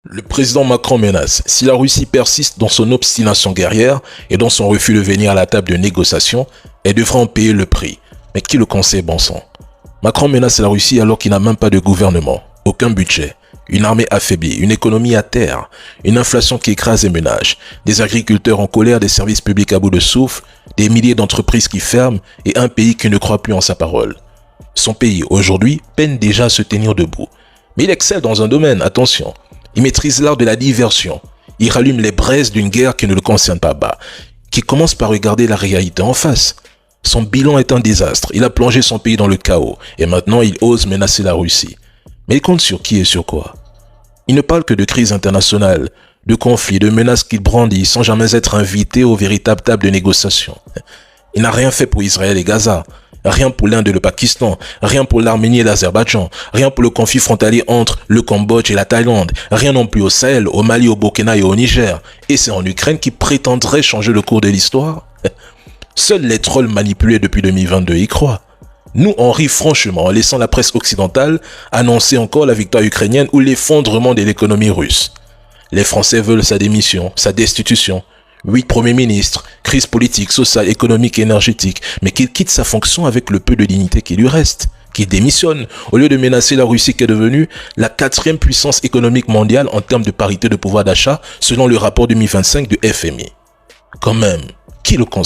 Le président Macron menace, si la Russie persiste dans son obstination guerrière et dans son refus de venir à la table de négociation, elle devra en payer le prix. Mais qui le conseille, bon sang? Macron menace la Russie alors qu'il n'a même pas de gouvernement, aucun budget, une armée affaiblie, une économie à terre, une inflation qui écrase les ménages, des agriculteurs en colère, des services publics à bout de souffle, des milliers d'entreprises qui ferment et un pays qui ne croit plus en sa parole. Son pays, aujourd'hui, peine déjà à se tenir debout. Mais il excelle dans un domaine, attention. Il maîtrise l'art de la diversion. Il rallume les braises d'une guerre qui ne le concerne pas bas, qui commence par regarder la réalité en face. Son bilan est un désastre. Il a plongé son pays dans le chaos et maintenant il ose menacer la Russie. Mais il compte sur qui et sur quoi? Il ne parle que de crise internationale, de conflits, de menaces qu'il brandit sans jamais être invité aux véritables tables de négociation. Il n'a rien fait pour Israël et Gaza. Rien pour l'Inde et le Pakistan, rien pour l'Arménie et l'Azerbaïdjan, rien pour le conflit frontalier entre le Cambodge et la Thaïlande, rien non plus au Sahel, au Mali, au Burkina et au Niger. Et c'est en Ukraine qui prétendrait changer le cours de l'histoire? Seuls les trolls manipulés depuis 2022 y croient. Nous, on rit franchement en laissant la presse occidentale annoncer encore la victoire ukrainienne ou l'effondrement de l'économie russe. Les Français veulent sa démission, sa destitution. 8 premiers ministres, crise politique, sociale, économique et énergétique, mais qu'il quitte sa fonction avec le peu de dignité qui lui reste, qu'il démissionne, au lieu de menacer la Russie qui est devenue la 4e puissance économique mondiale en termes de parité de pouvoir d'achat, selon le rapport 2025 du FMI. Quand même, qui le conseille?